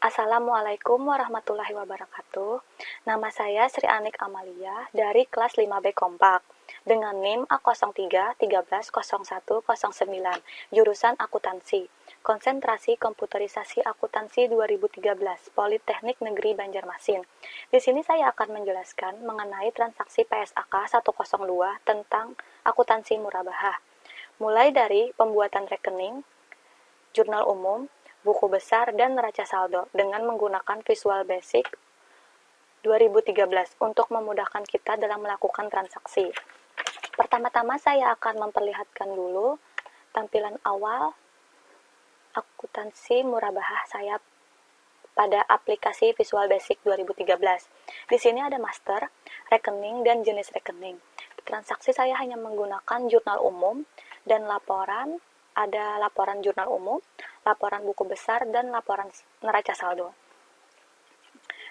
Assalamualaikum warahmatullahi wabarakatuh. Nama saya Sri Anik Amalia dari kelas 5B Kompak dengan NIM A03130109, jurusan akuntansi, konsentrasi komputerisasi akuntansi 2013, Politeknik Negeri Banjarmasin. Di sini saya akan menjelaskan mengenai transaksi PSAK 102 tentang akuntansi murabahah. Mulai dari pembuatan rekening, jurnal umum, buku besar, dan neraca saldo dengan menggunakan Visual Basic 2013 untuk memudahkan kita dalam melakukan transaksi. Pertama-tama saya akan memperlihatkan dulu tampilan awal akuntansi murabahah saya pada aplikasi Visual Basic 2013. Di sini ada master, rekening, dan jenis rekening. Transaksi saya hanya menggunakan jurnal umum dan laporan, ada laporan jurnal umum, laporan buku besar, dan laporan neraca saldo.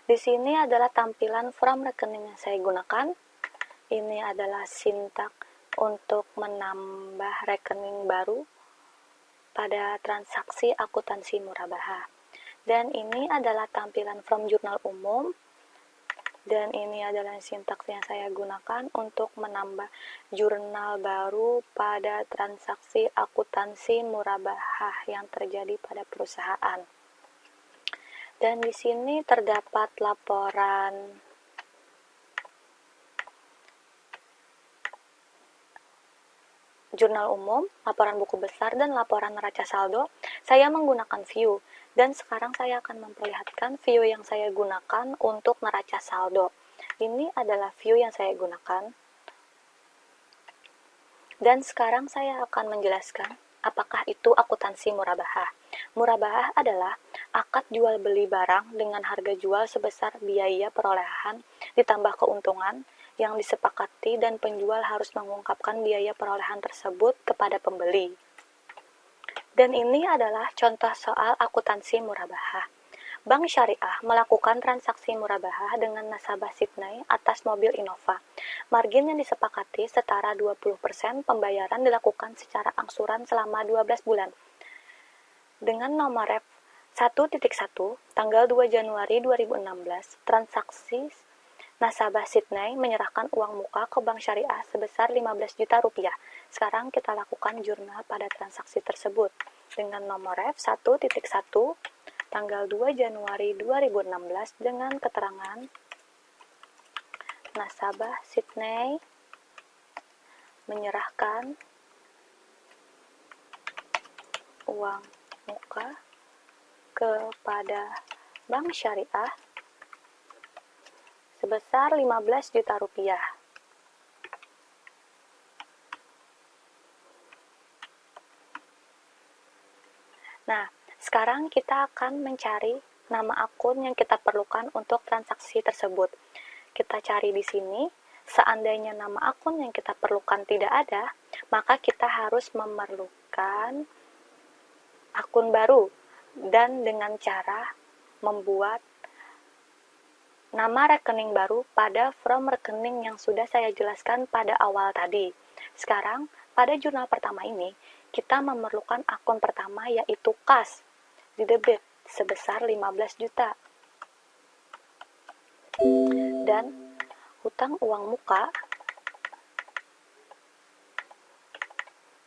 Di sini adalah tampilan form rekening yang saya gunakan. Ini adalah sintak untuk menambah rekening baru pada transaksi akuntansi murabahah. Dan ini adalah tampilan form jurnal umum. Dan ini adalah sintaks yang saya gunakan untuk menambah jurnal baru pada transaksi akuntansi murabahah yang terjadi pada perusahaan. Dan di sini terdapat laporan jurnal umum, laporan buku besar, dan laporan neraca saldo. Saya menggunakan view, dan sekarang saya akan memperlihatkan view yang saya gunakan untuk neraca saldo. Ini adalah view yang saya gunakan. Dan sekarang saya akan menjelaskan apakah itu akuntansi murabahah. Murabahah adalah akad jual beli barang dengan harga jual sebesar biaya perolehan ditambah keuntungan yang disepakati dan penjual harus mengungkapkan biaya perolehan tersebut kepada pembeli. Dan ini adalah contoh soal akuntansi murabahah. Bank Syariah melakukan transaksi murabahah dengan nasabah Sydney atas mobil Innova. Margin yang disepakati setara 20%, pembayaran dilakukan secara angsuran selama 12 bulan. Dengan nomor ref 1.1 tanggal 2 Januari 2016, transaksi nasabah Sydney menyerahkan uang muka ke Bank Syariah sebesar 15 juta rupiah. Sekarang kita lakukan jurnal pada transaksi tersebut dengan nomor ref 1.1 tanggal 2 Januari 2016 dengan keterangan nasabah Sydney menyerahkan uang muka kepada Bank Syariah sebesar 15 juta rupiah. Nah, sekarang kita akan mencari nama akun yang kita perlukan untuk transaksi tersebut. Kita cari di sini. Seandainya nama akun yang kita perlukan tidak ada, maka kita harus memerlukan akun baru dan dengan cara membuat nama rekening baru pada form rekening yang sudah saya jelaskan pada awal tadi. Sekarang, pada jurnal pertama ini, kita memerlukan akun pertama yaitu kas di debit sebesar 15 juta. Dan hutang uang muka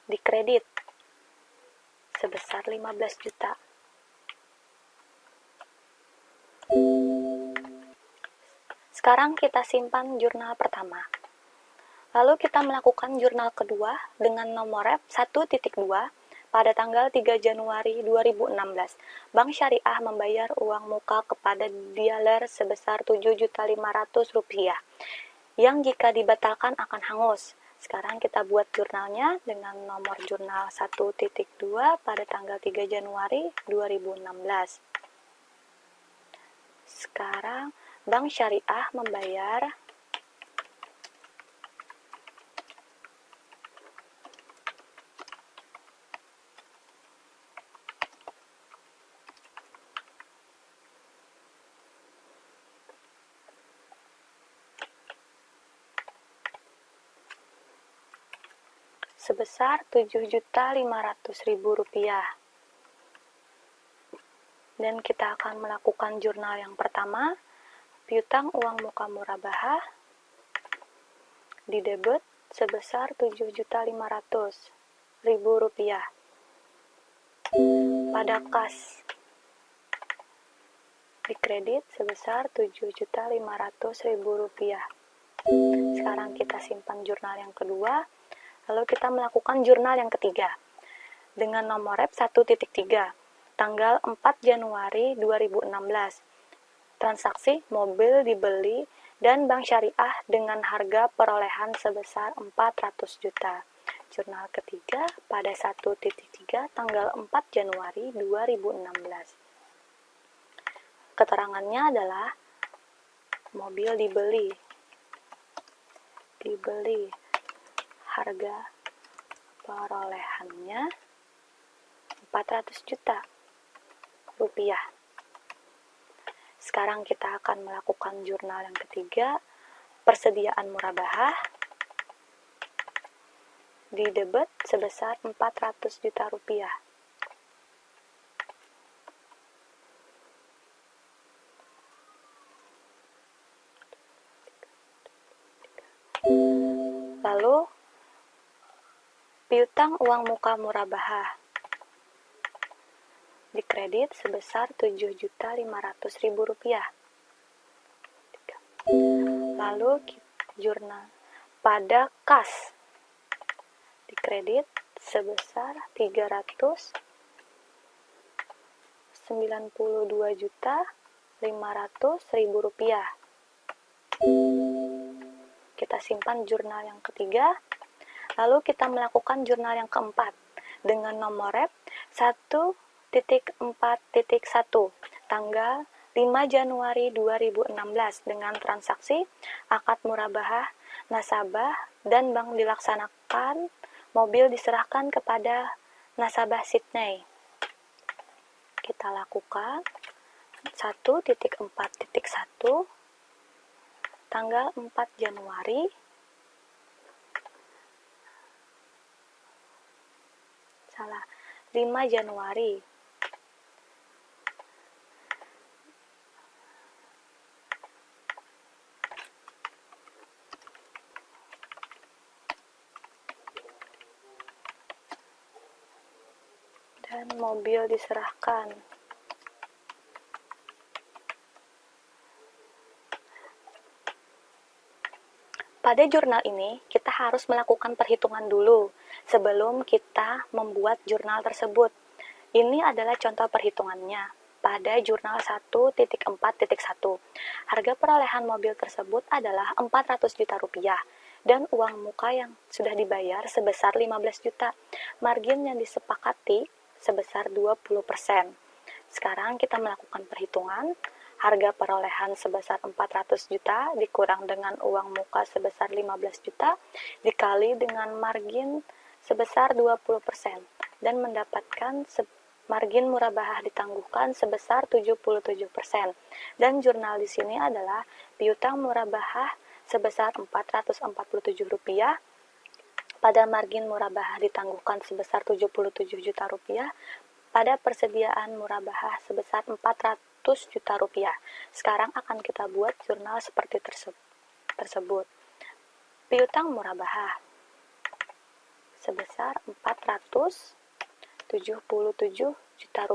di kredit sebesar 15 juta. Sekarang kita simpan jurnal pertama. Lalu kita melakukan jurnal kedua dengan nomor ref 1.2 pada tanggal 3 Januari 2016. Bank Syariah membayar uang muka kepada dealer sebesar Rp7.500.000 yang jika dibatalkan akan hangus. Sekarang kita buat jurnalnya dengan nomor jurnal 1.2 pada tanggal 3 Januari 2016. Sekarang Bank Syariah membayar sebesar Rp7.500.000. Dan kita akan melakukan jurnal yang pertama, piutang uang muka murabahah di debit sebesar Rp7.500.000. Pada kas di kredit sebesar Rp7.500.000. Sekarang kita simpan jurnal yang kedua, lalu kita melakukan jurnal yang ketiga dengan nomor rep 1.3 tanggal 4 Januari 2016. Transaksi mobil dibeli dan bank syariah dengan harga perolehan sebesar 400 juta. Jurnal ketiga pada 1.3 tanggal 4 Januari 2016. Keterangannya adalah mobil dibeli harga perolehannya 400 juta rupiah. Sekarang kita akan melakukan jurnal yang ketiga, persediaan murabahah di debit sebesar 400 juta rupiah. Lalu, piutang uang muka murabahah di kredit sebesar Rp7.500.000. Lalu jurnal pada kas di kredit sebesar Rp392.500.000. Kita simpan jurnal yang ketiga, lalu kita melakukan jurnal yang keempat dengan nomor rep 1.4.1 tanggal 5 Januari 2016 dengan transaksi akad murabahah, nasabah, dan bank dilaksanakan, mobil diserahkan kepada nasabah Sydney. Kita lakukan 1.4.1 tanggal 4 Januari salah 5 Januari dan mobil diserahkan. Pada jurnal ini, kita harus melakukan perhitungan dulu sebelum kita membuat jurnal tersebut. Ini adalah contoh perhitungannya. Pada jurnal 1.4.1, harga perolehan mobil tersebut adalah 400 juta rupiah dan uang muka yang sudah dibayar sebesar 15 juta. Margin yang disepakati sebesar 20%. Sekarang kita melakukan perhitungan. Harga perolehan sebesar 400 juta dikurang dengan uang muka sebesar 15 juta dikali dengan margin sebesar 20% dan mendapatkan margin murabahah ditangguhkan sebesar 77%. Dan jurnal di sini adalah piutang murabahah sebesar Rp447 pada margin murabahah ditangguhkan sebesar Rp77 juta pada persediaan murabahah sebesar Rp400 juta. Sekarang akan kita buat jurnal seperti tersebut. Piutang murabahah sebesar Rp477 juta.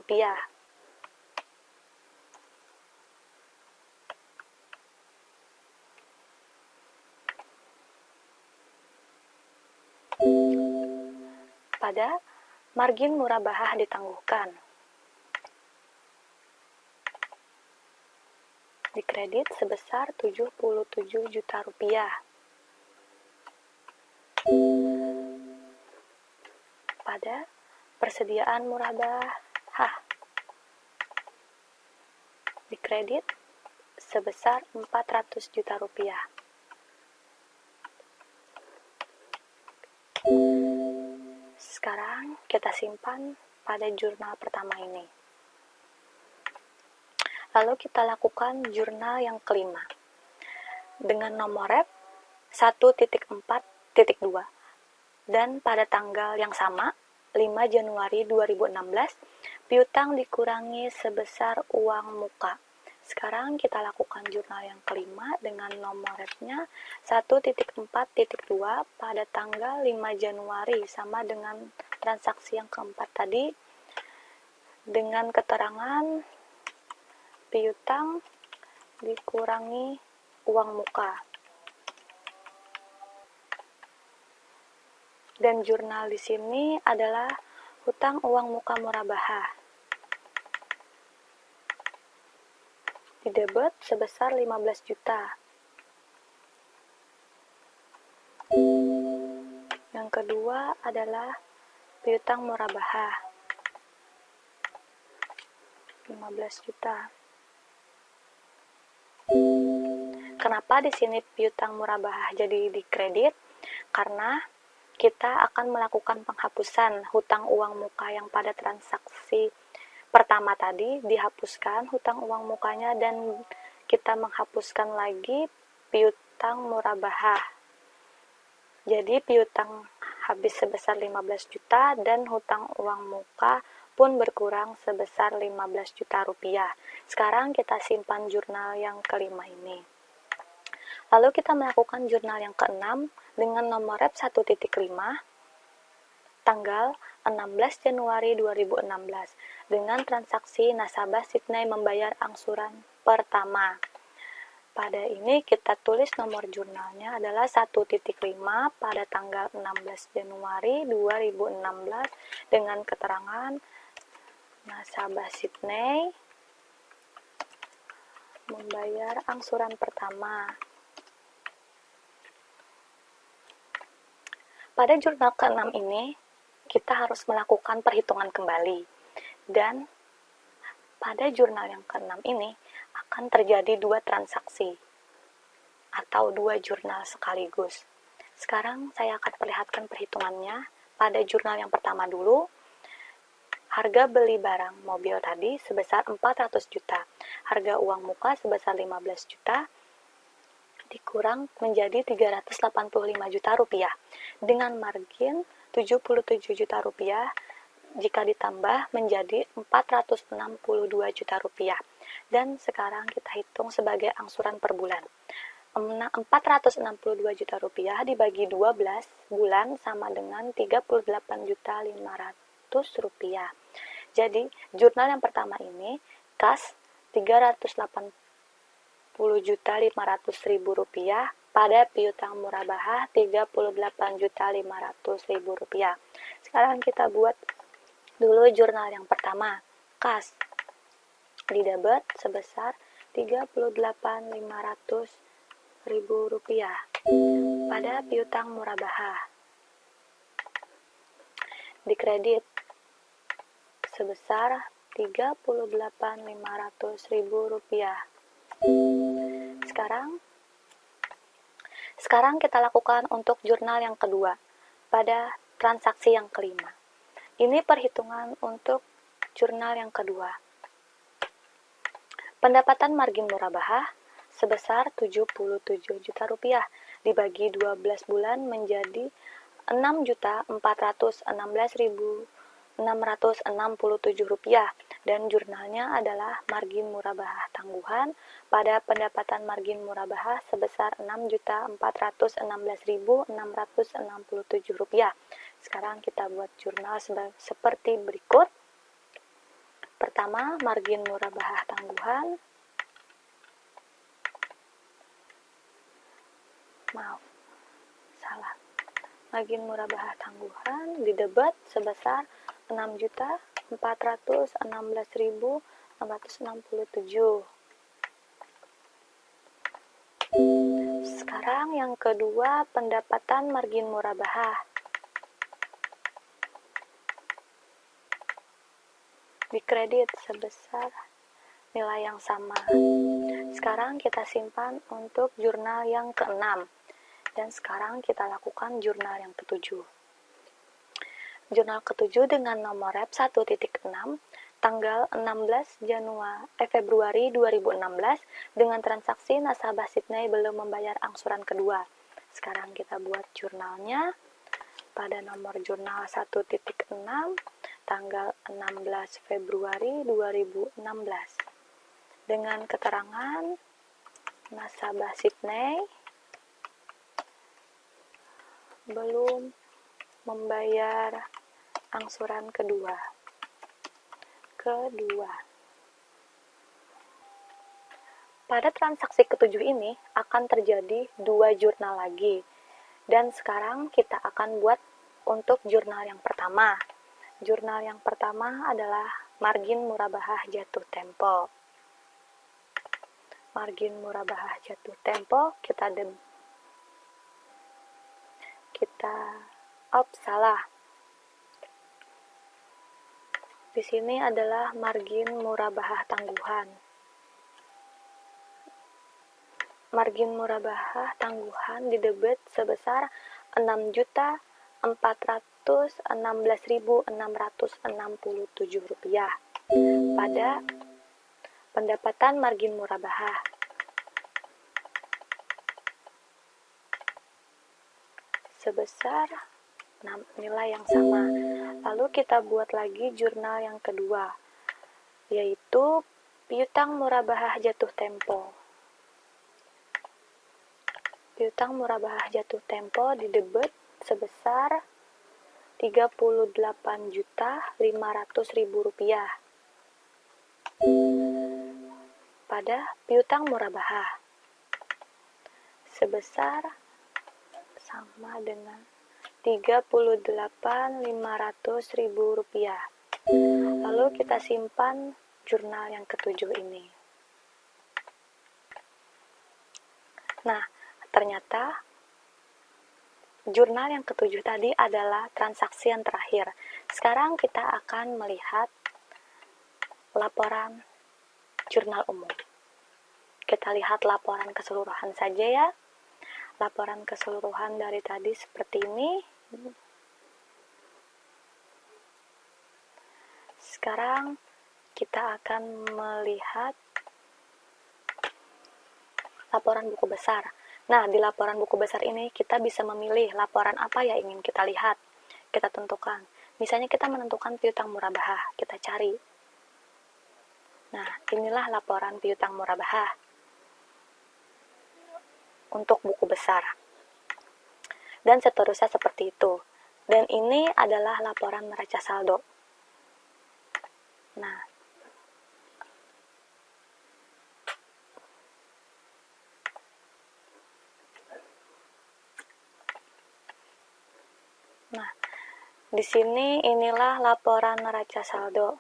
Pada margin murabahah ditangguhkan di kredit sebesar Rp77 juta. Pada persediaan murabahah di kredit sebesar Rp400 juta. Sekarang kita simpan pada jurnal pertama ini. Lalu kita lakukan jurnal yang kelima dengan nomor rep 1.4.2 dan pada tanggal yang sama 5 Januari 2016 Piutang dikurangi sebesar uang muka. Sekarang kita lakukan jurnal yang kelima dengan nomor repnya 1.4.2 pada tanggal 5 Januari, sama dengan transaksi yang keempat tadi, dengan keterangan piutang dikurangi uang muka. Dan jurnal di sini adalah hutang uang muka murabahah. Didebet sebesar 15 juta. Yang kedua adalah piutang murabahah 15 juta. Kenapa di sini piutang murabahah jadi dikredit? Karena kita akan melakukan penghapusan hutang uang muka yang pada transaksi pertama tadi, dihapuskan hutang uang mukanya dan kita menghapuskan lagi piutang murabahah. Jadi piutang habis sebesar 15 juta dan hutang uang muka pun berkurang sebesar 15 juta rupiah. Sekarang kita simpan jurnal yang kelima ini. Lalu kita melakukan jurnal yang keenam dengan nomor rep 1.5 tanggal 16 Januari 2016 dengan transaksi nasabah Sydney membayar angsuran pertama. Pada ini kita tulis nomor jurnalnya adalah 1.5 pada tanggal 16 Januari 2016 dengan keterangan nasabah Sydney membayar angsuran pertama. Pada jurnal ke-6 ini, kita harus melakukan perhitungan kembali. Dan pada jurnal yang ke-6 ini akan terjadi dua transaksi atau dua jurnal sekaligus. Sekarang saya akan perlihatkan perhitungannya. Pada jurnal yang pertama dulu, harga beli barang mobil tadi sebesar 400 juta. Harga uang muka sebesar 15 juta. Dikurang menjadi 385 juta rupiah dengan margin 77 juta rupiah jika ditambah menjadi 462 juta rupiah. Dan sekarang kita hitung sebagai angsuran per bulan. 462 juta rupiah dibagi 12 bulan sama dengan 38.500 rupiah. Jadi jurnal yang pertama ini kas 380.500.000 rupiah pada piutang murabahah 38.500.000 rupiah. Sekarang kita buat dulu jurnal yang pertama, kas didebet sebesar 38.500.000 rupiah pada piutang murabahah. Dikredit sebesar 38.500.000 rupiah. Sekarang kita lakukan untuk jurnal yang kedua pada transaksi yang kelima. Ini perhitungan untuk jurnal yang kedua. Pendapatan margin murabahah sebesar 77 juta rupiah dibagi 12 bulan menjadi 6.416.667 rupiah dan jurnalnya adalah margin murabahah tangguhan pada pendapatan margin murabahah sebesar 6.416.667 rupiah. Sekarang kita buat jurnal seperti berikut. Pertama, margin murabahah tangguhan. Margin murabahah tangguhan didebet sebesar 6.416.667. Sekarang yang kedua, pendapatan margin murabahah. Dikredit sebesar nilai yang sama. Sekarang kita simpan untuk jurnal yang ke-6. Dan sekarang kita lakukan jurnal yang ke-7. Jurnal ke-7 dengan nomor rep 1.6 tanggal 16 Februari 2016 dengan transaksi nasabah Sydney belum membayar angsuran kedua. Sekarang kita buat jurnalnya. pada nomor jurnal 1.6 tanggal 16 Februari 2016 dengan keterangan nasabah Sydney belum membayar angsuran kedua. Pada transaksi ketujuh ini akan terjadi 2 jurnal lagi. Dan sekarang kita akan buat untuk jurnal yang pertama. Jurnal yang pertama adalah margin murabahah jatuh tempo. Margin murabahah jatuh tempo salah. Di sini adalah margin murabahah tangguhan. Margin murabahah tangguhan didebit sebesar Rp6.416.667 pada pendapatan margin murabahah. Sebesar nilai yang sama. Lalu kita buat lagi jurnal yang kedua, yaitu piutang murabahah jatuh tempo. Piutang murabahah jatuh tempo didebit sebesar Rp38.500.000 pada piutang murabahah sebesar sama dengan Rp38.500.000. Lalu kita simpan jurnal yang ketujuh ini. Nah, ternyata jurnal yang ketujuh tadi adalah transaksi yang terakhir. Sekarang kita akan melihat laporan jurnal umum. Kita lihat laporan keseluruhan saja ya. Laporan keseluruhan dari tadi seperti ini. Sekarang kita akan melihat laporan buku besar. Nah, di laporan buku besar ini kita bisa memilih laporan apa yang ingin kita lihat. Kita tentukan. Misalnya kita menentukan piutang murabahah, kita cari. Nah, inilah laporan piutang murabahah untuk buku besar. Dan seterusnya seperti itu. Dan ini adalah laporan neraca saldo. Nah, di sini inilah laporan neraca saldo.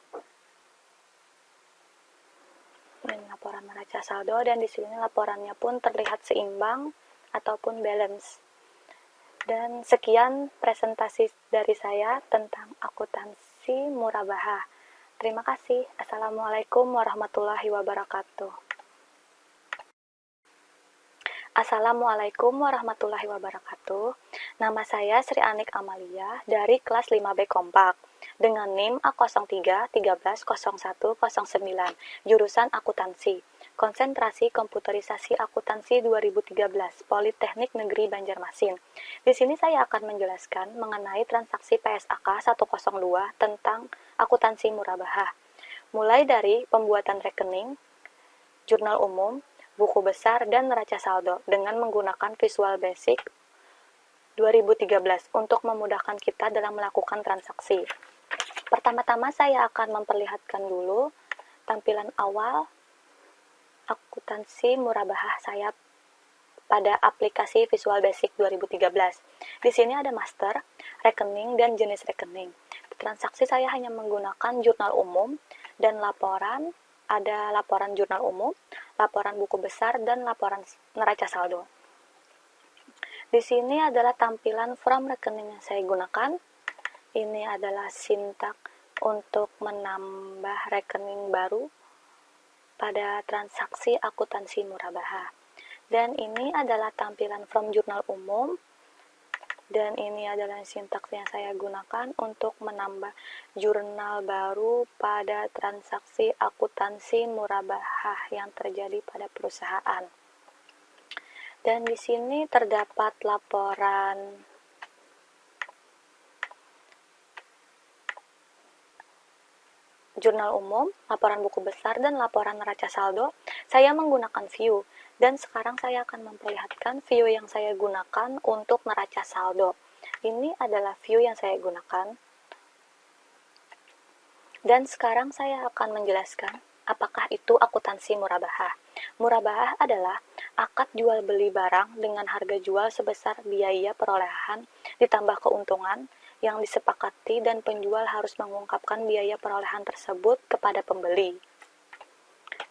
Ini laporan neraca saldo dan di sini laporannya pun terlihat seimbang ataupun balance. Dan sekian presentasi dari saya tentang akuntansi murabahah. Terima kasih. Assalamualaikum warahmatullahi wabarakatuh. Assalamualaikum warahmatullahi wabarakatuh. Nama saya Sri Anik Amalia dari kelas 5B Kompak dengan NIM A03130109, jurusan akuntansi, konsentrasi komputerisasi akuntansi 2013, Politeknik Negeri Banjarmasin. Di sini saya akan menjelaskan mengenai transaksi PSAK 102 tentang akuntansi murabahah, mulai dari pembuatan rekening, jurnal umum, buku besar, dan neraca saldo dengan menggunakan Visual Basic 2013 untuk memudahkan kita dalam melakukan transaksi. Pertama-tama saya akan memperlihatkan dulu tampilan awal akuntansi murabahah saya pada aplikasi Visual Basic 2013. Di sini ada master, rekening, dan jenis rekening. Transaksi saya hanya menggunakan jurnal umum dan laporan. Ada laporan jurnal umum, laporan buku besar, dan laporan neraca saldo. Di sini adalah tampilan form rekening yang saya gunakan. Ini adalah sintak untuk menambah rekening baru pada transaksi akuntansi murabahah. Dan ini adalah tampilan form jurnal umum. Dan ini adalah sintaks yang saya gunakan untuk menambah jurnal baru pada transaksi akuntansi murabahah yang terjadi pada perusahaan. Dan di sini terdapat laporan jurnal umum, laporan buku besar, dan laporan neraca saldo, saya menggunakan view. Dan sekarang saya akan memperlihatkan view yang saya gunakan untuk neraca saldo. Ini adalah view yang saya gunakan. Dan sekarang saya akan menjelaskan apakah itu akuntansi murabahah. Murabahah adalah akad jual beli barang dengan harga jual sebesar biaya perolehan ditambah keuntungan yang disepakati dan penjual harus mengungkapkan biaya perolehan tersebut kepada pembeli.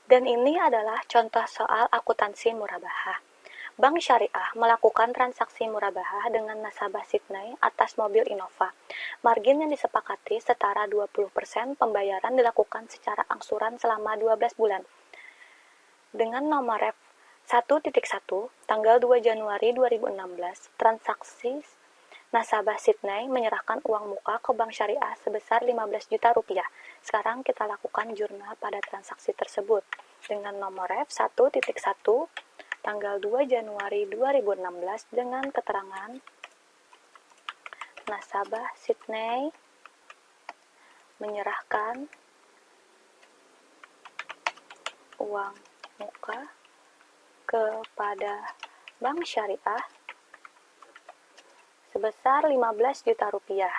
Dan ini adalah contoh soal akuntansi murabahah. Bank Syariah melakukan transaksi murabahah dengan nasabah Sydney atas mobil Innova. Margin yang disepakati setara 20%, pembayaran dilakukan secara angsuran selama 12 bulan. Dengan nomor ref 1.1 tanggal 2 Januari 2016, transaksi nasabah Sydney menyerahkan uang muka ke Bank Syariah sebesar 15 juta rupiah. Sekarang kita lakukan jurnal pada transaksi tersebut. Dengan nomor ref 1.1 tanggal 2 Januari 2016 dengan keterangan nasabah Sydney menyerahkan uang muka kepada Bank Syariah sebesar 15 juta rupiah.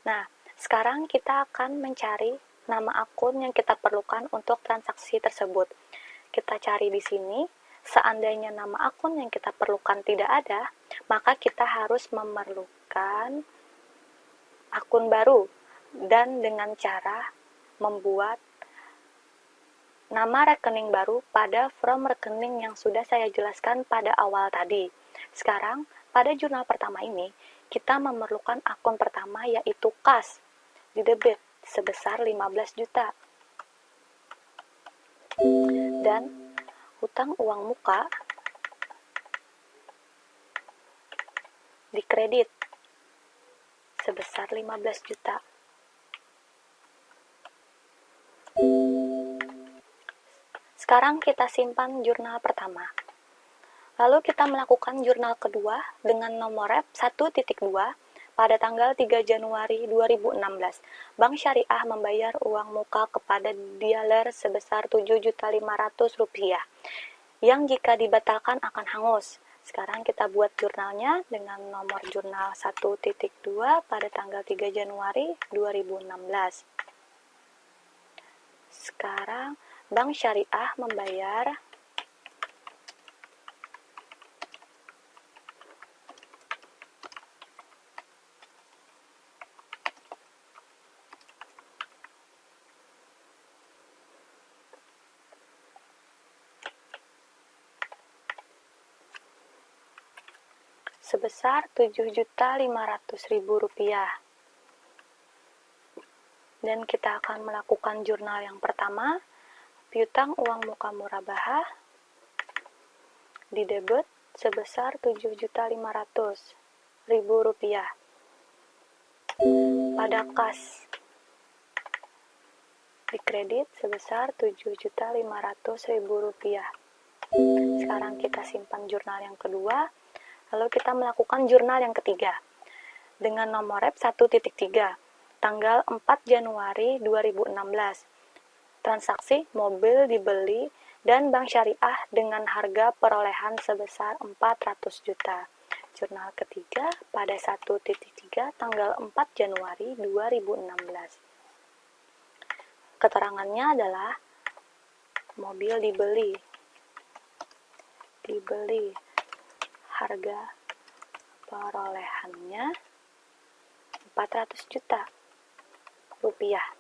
Nah, sekarang kita akan mencari nama akun yang kita perlukan untuk transaksi tersebut. Kita cari di sini. Seandainya nama akun yang kita perlukan tidak ada, maka kita harus memerlukan akun baru dan dengan cara membuat nama rekening baru pada from rekening yang sudah saya jelaskan pada awal tadi. Sekarang, pada jurnal pertama ini, kita memerlukan akun pertama yaitu kas di debit sebesar 15 juta. Dan hutang uang muka di kredit sebesar 15 juta. Sekarang kita simpan jurnal pertama. Lalu kita melakukan jurnal kedua dengan nomor ref 1.2 pada tanggal 3 Januari 2016. Bank Syariah membayar uang muka kepada dealer sebesar Rp7.500.000 yang jika dibatalkan akan hangus. Sekarang kita buat jurnalnya dengan nomor jurnal 1.2 pada tanggal 3 Januari 2016. Sekarang Bank Syariah membayar sebesar Rp7.500.000. Dan kita akan melakukan jurnal yang pertama, piutang uang muka murabahah di debit sebesar Rp7.500.000 pada kas di kredit sebesar Rp7.500.000. Sekarang kita simpan jurnal yang kedua. Lalu kita melakukan jurnal yang ketiga dengan nomor ref 1.3 tanggal 4 Januari 2016. Transaksi mobil dibeli dan Bank Syariah dengan harga perolehan sebesar 400 juta. Jurnal ketiga pada 1.3 tanggal 4 Januari 2016. Keterangannya adalah mobil dibeli harga perolehannya 400 juta rupiah.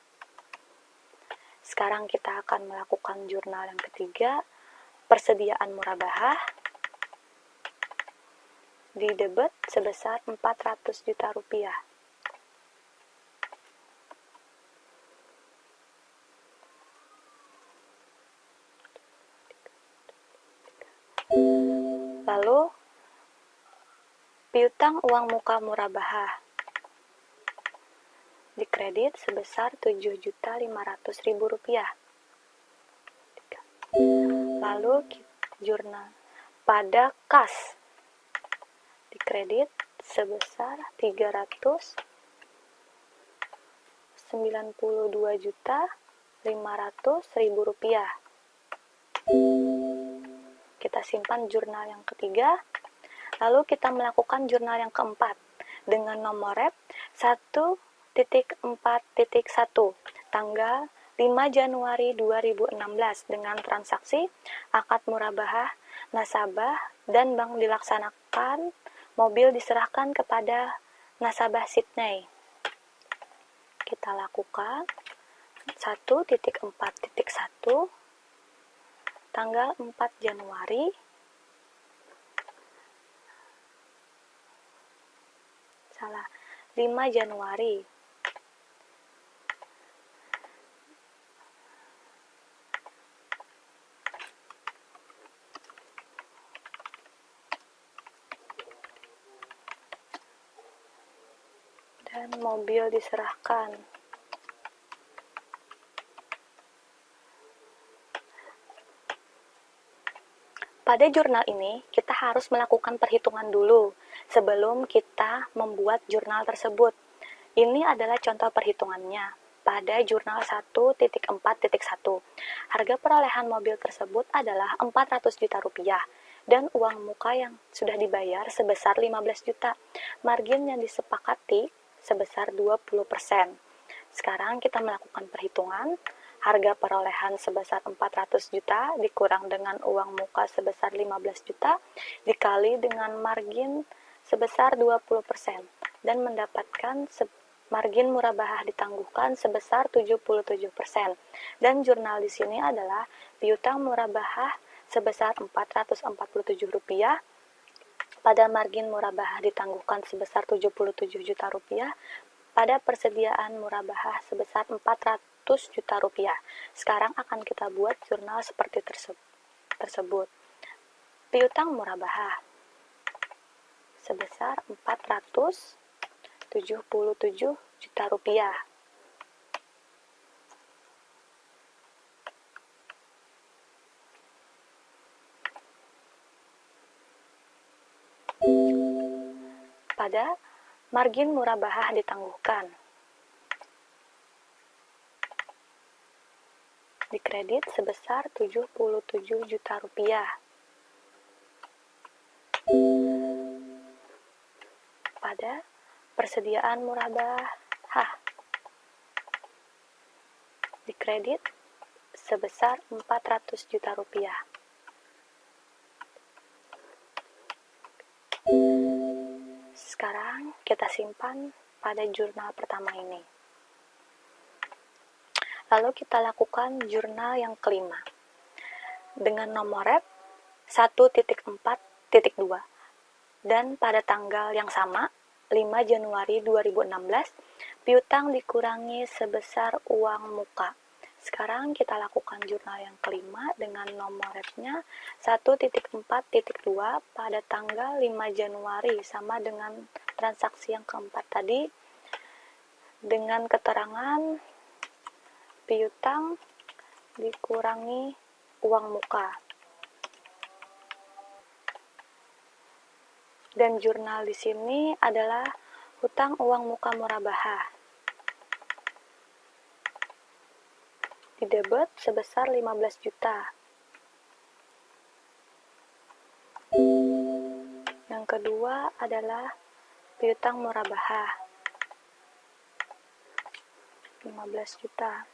Sekarang kita akan melakukan jurnal yang ketiga, persediaan murabahah di debit sebesar 400 juta rupiah. Lalu piutang uang muka murabahah di kredit sebesar Rp7.500.000. Lalu jurnal pada kas dikredit sebesar 392.500.000 rupiah. Kita simpan jurnal yang ketiga. Lalu kita melakukan jurnal yang keempat dengan nomor rep 1.4.1 tanggal 5 Januari 2016 dengan transaksi akad murabahah, nasabah, dan bank dilaksanakan, mobil diserahkan kepada nasabah Sydney. Kita lakukan 1.4.1 tanggal 4 Januari salah 5 Januari dan mobil diserahkan. Pada jurnal ini, kita harus melakukan perhitungan dulu sebelum kita membuat jurnal tersebut. Ini adalah contoh perhitungannya. Pada jurnal 1.4.1, harga perolehan mobil tersebut adalah 400 juta rupiah dan uang muka yang sudah dibayar sebesar 15 juta. Margin yang disepakati sebesar 20%. Sekarang kita melakukan perhitungan. Harga perolehan sebesar 400 juta dikurang dengan uang muka sebesar 15 juta dikali dengan margin sebesar 20% dan mendapatkan margin murabahah ditangguhkan sebesar 77%. Dan jurnal di sini adalah piutang murabahah sebesar 447 rupiah pada margin murabahah ditangguhkan sebesar 77 juta rupiah pada persediaan murabahah sebesar 400 juta rupiah. Sekarang akan kita buat jurnal seperti tersebut. Piutang murabahah sebesar 477 juta rupiah. Pada margin murabahah ditangguhkan dikredit sebesar 77 juta rupiah. Pada persediaan murabahah dikredit sebesar 400 juta rupiah. Sekarang kita simpan pada jurnal pertama ini. Lalu kita lakukan jurnal yang kelima dengan nomor rep 1.4.2 dan pada tanggal yang sama 5 Januari 2016 piutang dikurangi sebesar uang muka. Sekarang kita lakukan jurnal yang kelima dengan nomor repnya 1.4.2 pada tanggal 5 Januari sama dengan transaksi yang keempat tadi dengan keterangan piutang dikurangi uang muka. Dan jurnal di sini adalah hutang uang muka murabahah. Didebet sebesar 15 juta. Yang kedua adalah piutang murabahah 15 juta.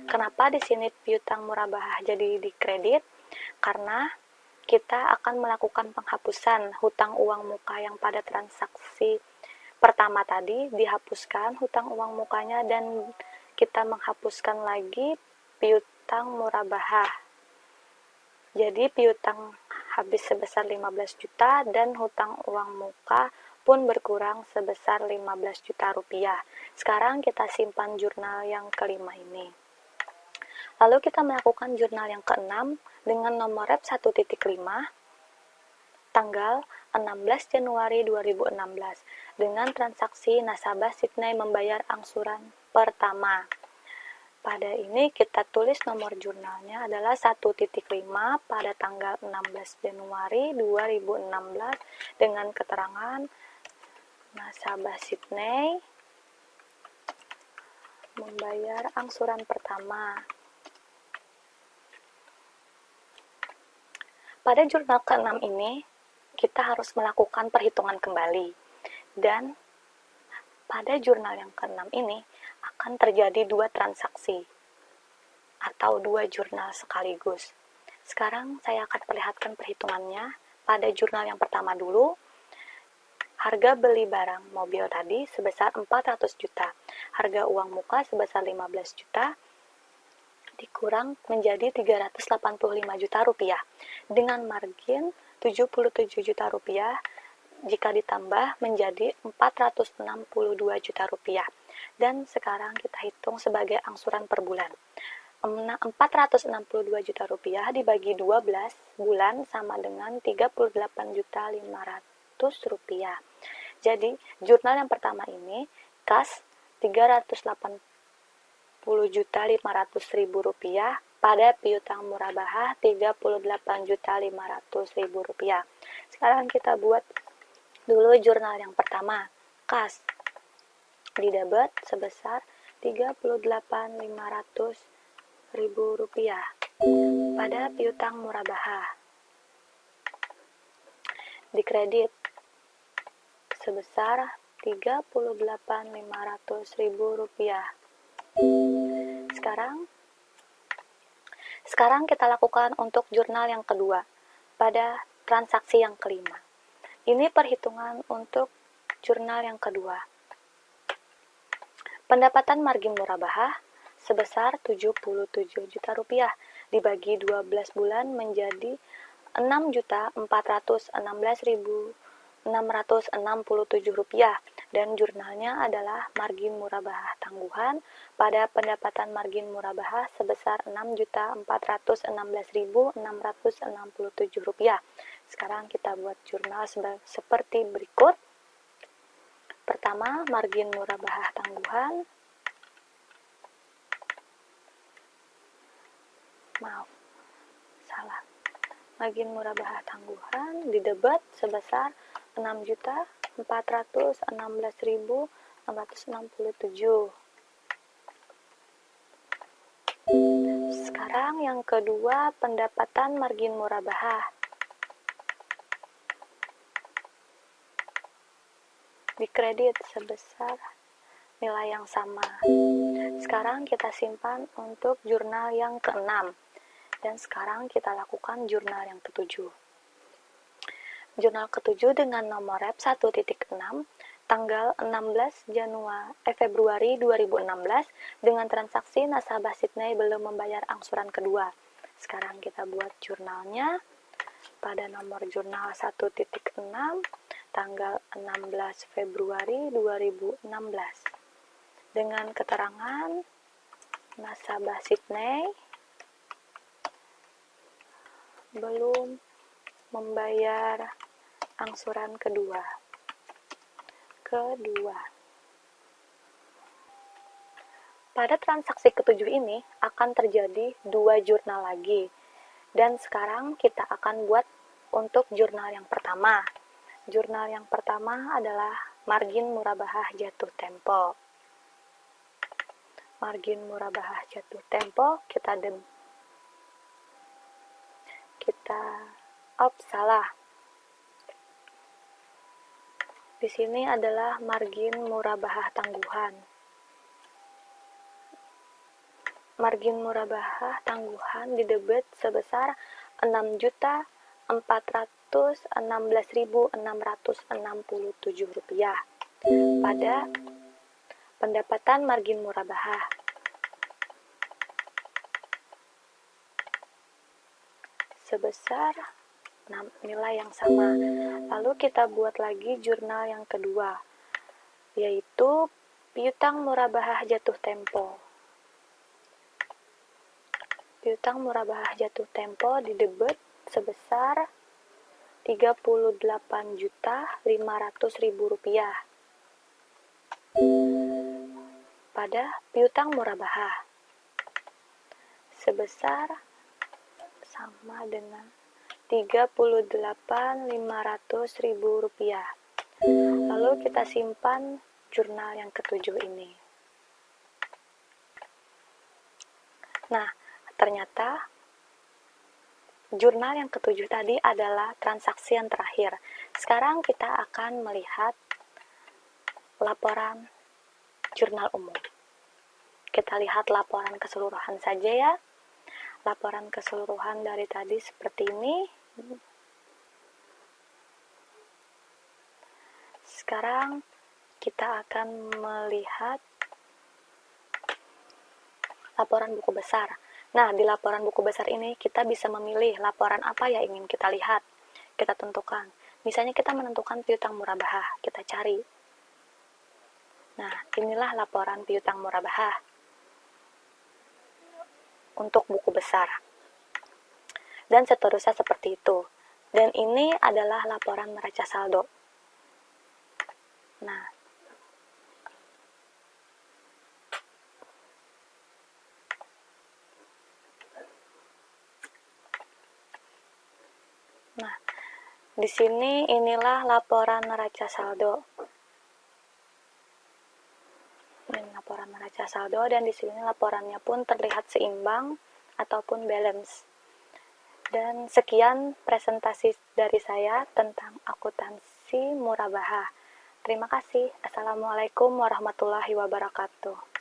Kenapa di sini piutang murabahah jadi dikredit? Karena kita akan melakukan penghapusan hutang uang muka yang pada transaksi pertama tadi dihapuskan hutang uang mukanya dan kita menghapuskan lagi piutang murabahah. Jadi piutang habis sebesar 15 juta dan hutang uang muka pun berkurang sebesar 15 juta rupiah. Sekarang kita simpan jurnal yang kelima ini. Lalu kita melakukan jurnal yang keenam dengan nomor rep 1.5 tanggal 16 Januari 2016 dengan transaksi nasabah Sydney membayar angsuran pertama. Pada ini kita tulis nomor jurnalnya adalah 1.5 pada tanggal 16 Januari 2016 dengan keterangan nasabah Sydney membayar angsuran pertama. Pada jurnal ke-6 ini, kita harus melakukan perhitungan kembali. Dan pada jurnal yang ke-6 ini akan terjadi 2 transaksi atau 2 jurnal sekaligus. Sekarang saya akan perlihatkan perhitungannya. Pada jurnal yang pertama dulu, harga beli barang mobil tadi sebesar 400 juta. Harga uang muka sebesar 15 juta dikurang menjadi 385 juta rupiah dengan margin 77 juta rupiah jika ditambah menjadi 462 juta rupiah. Dan sekarang kita hitung sebagai angsuran per bulan. 462 juta rupiah dibagi 12 bulan sama dengan 38.500 rupiah. Jadi, jurnal yang pertama ini kas 380.500.000 rupiah pada piutang murabahah 38.500.000 rupiah. Sekarang kita buat dulu jurnal yang pertama, kas didebet sebesar 38.500.000 rupiah pada piutang murabahah, dikredit sebesar 38.500.000 rupiah. Sekarang kita lakukan untuk jurnal yang kedua pada transaksi yang kelima. Ini perhitungan untuk jurnal yang kedua. Pendapatan margin murabahah sebesar 77 juta rupiah dibagi 12 bulan menjadi 6.416.667 rupiah dan jurnalnya adalah margin murabahah tangguhan pada pendapatan margin murabahah sebesar 6.416.667 rupiah. Sekarang kita buat jurnal seperti berikut. Pertama, margin murabahah tangguhan. Margin murabahah tangguhan didebet sebesar 6.416.667. Sekarang yang kedua, pendapatan margin murabahah. Dikredit sebesar nilai yang sama. Sekarang kita simpan untuk jurnal yang ke-6. Dan sekarang kita lakukan jurnal yang ke-7. Jurnal ke-7 dengan nomor rep 1.6 tanggal 16 Februari 2016 dengan transaksi nasabah Sydney belum membayar angsuran kedua. Sekarang kita buat jurnalnya pada nomor jurnal 1.6 tanggal 16 Februari 2016 dengan keterangan nasabah Sydney belum membayar angsuran kedua. Pada transaksi ketujuh ini akan terjadi 2 jurnal lagi. Dan sekarang kita akan buat untuk jurnal yang pertama. Jurnal yang pertama adalah margin murabahah jatuh tempo. Margin murabahah jatuh tempo salah. Di sini adalah margin murabahah tangguhan. Margin murabahah tangguhan didebet sebesar 6.416.667 rupiah pada pendapatan margin murabahah. Sebesar nilai yang sama. Lalu kita buat lagi jurnal yang kedua, yaitu piutang murabahah jatuh tempo. Piutang murabahah jatuh tempo didebet sebesar 38.500.000 rupiah pada piutang murabahah. sebesar sama dengan Rp38.500.000. Lalu kita simpan jurnal yang ketujuh ini. Nah, ternyata jurnal yang ketujuh tadi adalah transaksi yang terakhir. Sekarang kita akan melihat laporan jurnal umum. Kita lihat laporan keseluruhan saja ya. Laporan keseluruhan dari tadi seperti ini. Sekarang kita akan melihat laporan buku besar. Nah, di laporan buku besar ini kita bisa memilih laporan apa yang ingin kita lihat. Kita tentukan. Misalnya kita menentukan piutang murabahah, kita cari. Nah, inilah laporan piutang murabahah untuk buku besar. Dan seterusnya seperti itu. Dan ini adalah laporan neraca saldo. Nah, di sini inilah laporan neraca saldo. Ini laporan neraca saldo dan di sini laporannya pun terlihat seimbang ataupun balance. Dan sekian presentasi dari saya tentang akuntansi murabahah. Terima kasih. Assalamualaikum warahmatullahi wabarakatuh.